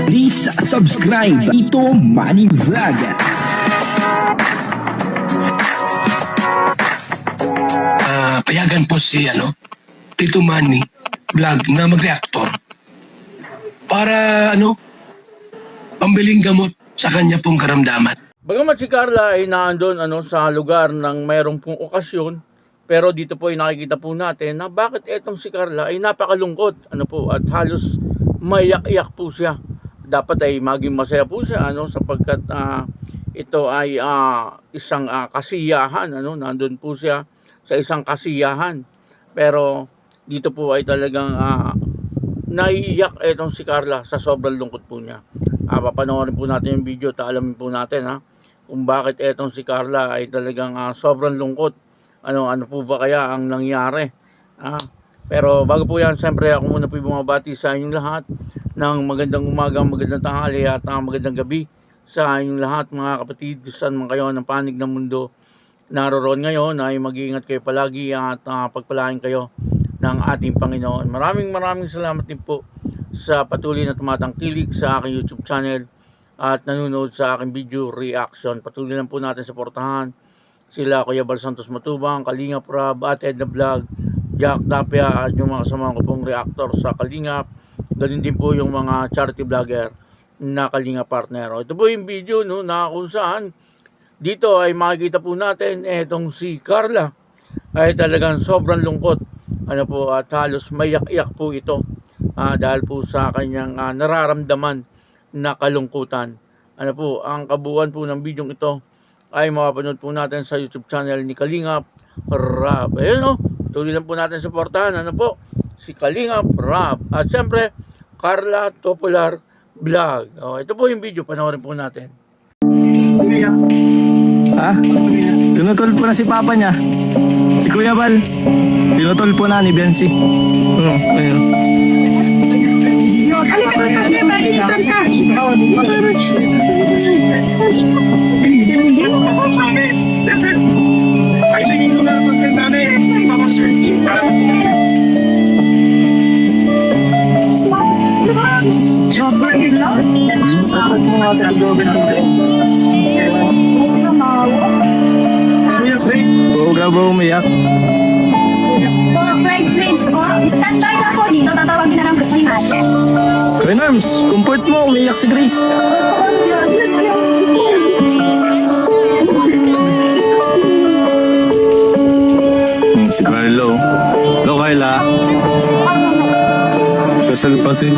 Please subscribe Tito Manny Vlog. Payagan po si Tito Manny Vlog na mag-reactor para pambiling gamot sa kanya pong karamdaman. Bagamat si Carla ay naandun sa lugar ng mayroong pong okasyon, pero dito po ay nakikita po natin na bakit etong si Carla ay napakalungkot at halos maiyak-iyak po siya. Dapat ay maging masaya po siya sapagkat ito ay isang kasiyahan. Nandun po siya sa isang kasiyahan. Pero dito po ay talagang naiiyak etong si Carla sa sobrang lungkot po niya. Papanoorin po natin yung video at alamin po natin kung bakit etong si Carla ay talagang sobrang lungkot. Ano po ba kaya ang nangyari? Pero bago po yan, siyempre ako muna po bumabati sa inyong lahat ng magandang umaga, magandang tanghali at magandang gabi sa inyong lahat mga kapatid. Saan man kayo ng panig ng mundo naroroon ngayon ay mag-iingat kayo palagi at pagpalain kayo ng ating Panginoon. Maraming salamat din po sa patuloy na tumatangkilik sa aking YouTube channel at nanonood sa aking video reaction. Patuloy lang po natin suportahan sila Kuya Bal Santos Matubang, Kalingap Rob at Edna Vlog, Jack Tapia at yung mga kasama ko pong reactor sa Kalingap. Ganun din po yung mga charity vlogger na Kalingap partner. Ito po yung video na kung saan dito ay makikita po natin etong si Carla ay talagang sobrang lungkot at halos mayak-iyak po ito dahil po sa kanyang nararamdaman na kalungkutan. Ang kabuuan po ng video ito ay mapapanood po natin sa YouTube channel ni Kalingap Rob. Ayun tuloy lang po natin suportahan si Kalingap Rob at siyempre Carla Topolar Vlog. Ito po yung video, panoorin po natin. Tinutol po na si Papa niya. Si Kuya Bal. Tinutol po na ni Bensi. Ayun. Bro, umiyak. Friends po, stand by na po dito, tatawagin na lang po natin. Kuya Norms, comfort mo, umiyak si Grace. Si Carlo. Hello, Carla. Kasal pa din.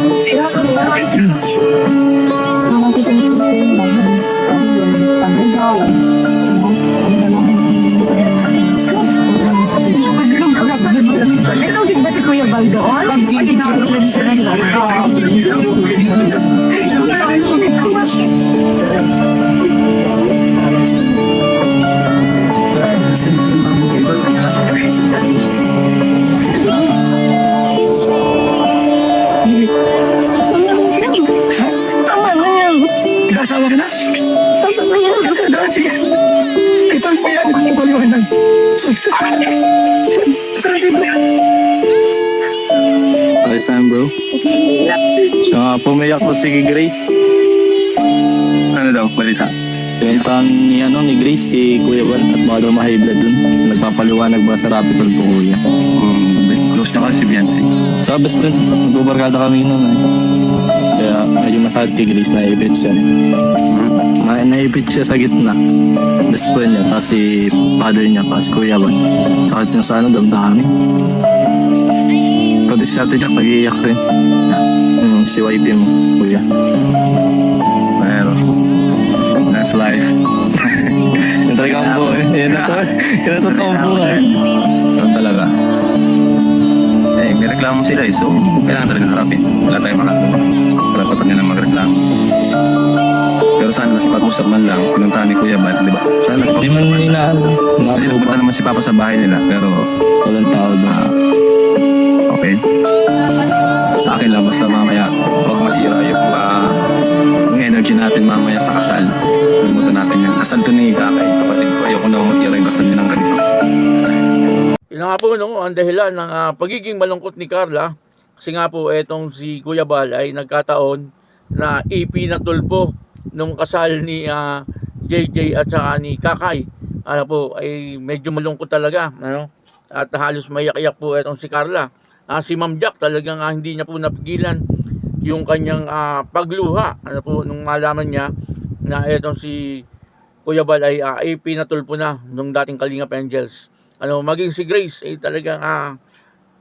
Ito din ba si Kuya Bal doon? Nag-asawa ka na? Sige. Ito ang paya. Ito ang paliwanag. Ayos na bro. Pumiyak po si Grace. Ano daw, balita? Pinuntahan ni Grace si Kuya Bal at baka daw ma-high blood dun. Nagpapaliwanag ba sa rapid po kuya? Close na kasi si Biancy. Sa best friend, nagbubarkada kami nun Kaya medyo masakit kay Grace, naipit siya. Naipit siya sa gitna. Best friend niya, tapos si father niya, tapos Kuya Bal. Sakit niya sa damdamin. Pati si Ate Jack nag-iiyak rin. Si YP mo, Kuya. Pero, that's life. Yung talagang buhay. Yan na totoong buhay. Yan talaga. May reklamo sila so kailangan talaga harapin. Wala tayong makagawa. Karapatan nila magreklamo. Pero sana nakipag-usap man lang, pinuntahan ni Kuya Bal, di ba? Sana Hindi man nila kasi nagpunta naman si Papa sa bahay nila, pero walang tao doon. okay. Sa akin lang, basta mamaya, huwag masira yung energy natin mamaya sa kasal. Limutan natin yun. Kasal to ni Kakay, kapatid ko. Ayoko na masira yung kasal niya ng ganito. Yun nga po ang dahilan ng pagiging malungkot ni Carla. Kasi nga po etong si Kuya Bal ay nagkataon na EP na tulpo nung kasal ni JJ at saka ni Kakay. Ano po, ay medyo malungkot talaga, ano? At halos maiyak-iyak po itong si Carla. Si Ma'am Jack talagang hindi niya po napigilan yung kanyang pagluha. Ano po, nung malaman niya na itong si Kuya Bal ay AP na tulpo na nung dating Kalingap Angels. Ano, maging si Grace ay talagang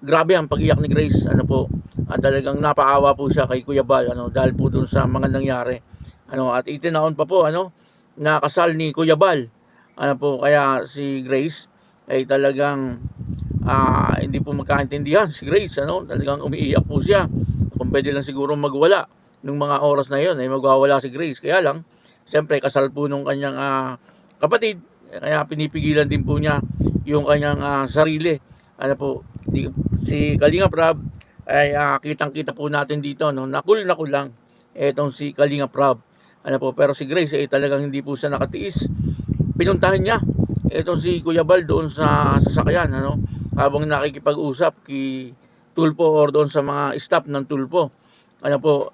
grabe ang pag-iyak ni Grace. Ano po, talagang napaawa po siya kay Kuya Bal, ano, dahil po dun sa mga nangyari. Ano, at itinaon pa po, ano, na kasal ni Kuya Bal. Ano po, kaya si Grace ay talagang hindi po magkaintindihan si Grace, ano, talagang umiiyak po siya. Kung pwede lang siguro magwala nung mga oras na yon ay magwawala si Grace. Kaya lang, siyempre kasal po nung kanyang kapatid, kaya pinipigilan din po niya yung kanyang sarili. Ano po, si Kalingap Rob ay kitang-kita po natin dito, no, nakul lang etong si Kalingap Rob. Ano po, pero si Grace ay talagang hindi po siya nakatiis. Pinuntahan niya etong si Kuya Bal doon sa sasakyan, ano, habang nakikipag-usap kay Tulpo or doon sa mga staff ng Tulpo. Ano po,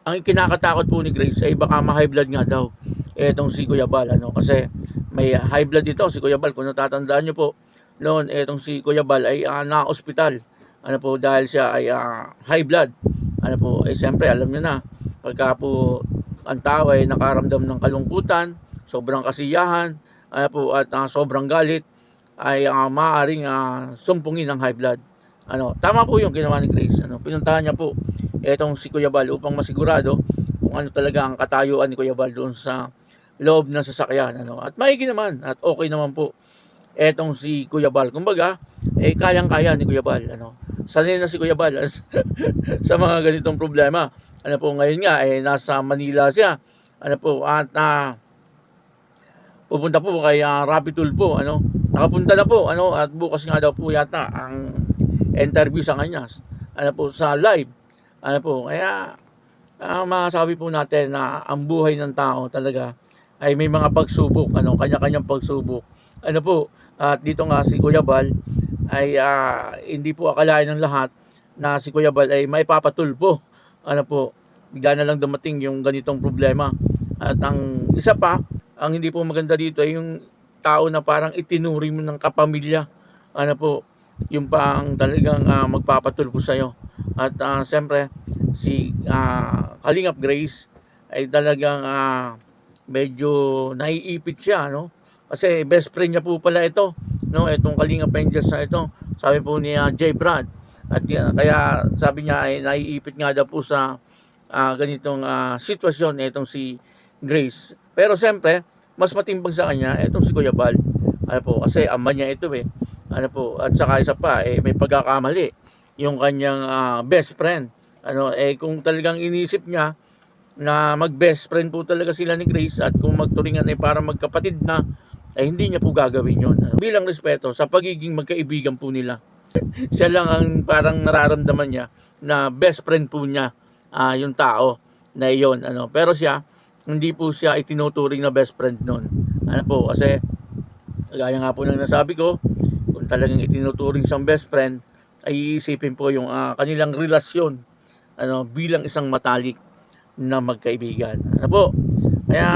ang kinakatakot po ni Grace ay baka ma-high blood nga daw etong si Kuya Bal, ano, kasi may high blood dito si Kuya Bal. Kung natatandaan niyo po, noon etong si Kuya Bal ay na-hospital, ano po, dahil siya ay high blood. Ano po, siyempre alam niyo na, pagka po ang tao ay nakaramdam ng kalungkutan, sobrang kasiyahan, ano po, at sobrang galit, ay maaaring sumpungin ng high blood. Ano, tama po yung ginawa ni Grace. Ano, pinuntahan niya po etong si Kuya Bal upang masigurado kung ano talaga ang katayuan ni Kuya Bal doon sa loob ng sasakyan. Ano, at maigi naman at okay naman po etong si Kuya Bal. Kumbaga, kayang-kaya ni Kuya Bal. Ano, sanay na si Kuya Bal sa mga ganitong problema. Ano po, ngayon nga nasa Manila siya. Ano po, at pupunta po kay Rapi Tulpo, ano. Nakapunta na po, ano, at bukas nga daw po yata ang interview sa kanya. Ano po, sa live. Ano po, kaya masabi po natin na ang buhay ng tao talaga ay may mga pagsubok, ano, kanya-kanyang pagsubok. Ano po, at dito nga si Kuya Bal ay hindi po akalain ng lahat na si Kuya Bal ay may papatulpo. Ano po, bigla na lang dumating yung ganitong problema. At ang isa pa, ang hindi po maganda dito ay yung tao na parang itinuri mo ng kapamilya. Ano po, yung pang talagang magpapatulpo sa'yo. At siyempre, si Kalingap Grace ay talagang medyo naiipit siya, no? Kasi best friend niya po pala ito, no? Itong Kalingap Angels na ito, sabi po ni J. Brad. At kaya sabi niya ay naiipit nga daw po sa ganitong sitwasyon itong si Grace. Pero siyempre, mas matimbang sa kanya itong si Kuya Bal. Ano po, kasi ama niya ito Ano po, at saka isa pa may pagkakamali yung kanyang best friend. Ano, kung talagang inisip niya na mag-best friend po talaga sila ni Grace at kung magturingan para magkapatid na, hindi niya po gagawin yun. Ano, bilang respeto sa pagiging magkaibigan po nila. Siya lang ang parang nararamdaman niya na best friend po niya yung tao na iyon. Ano, pero siya, hindi po siya itinuturing na best friend noon. Ano po, kasi gaya nga po ng nasabi ko, kung talagang itinuturing siyang best friend, ay iisipin po yung kanilang relasyon, ano, bilang isang matalik na magkaibigan. Ano po, kaya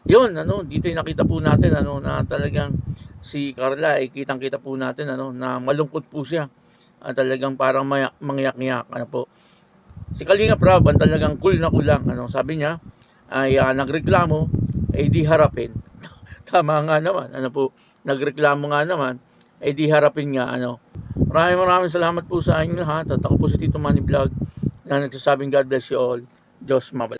yun, ano, dito yung nakita po natin, ano, na talagang si Carla ay kitang-kita po natin, ano, na malungkot po siya. Talagang parang mangyak-ngyak. Ano po, si Kalingap Rob ang talagang cool na kulang. Ano, sabi niya ay nagreklamo, di harapin. Tama nga naman. Ano po, nagreklamo nga naman, di harapin nga. Ano, maraming salamat po sa inyong lahat. At ako po si Tito Manny Vlog na nagsasabing God bless you all. Diyos mabalik.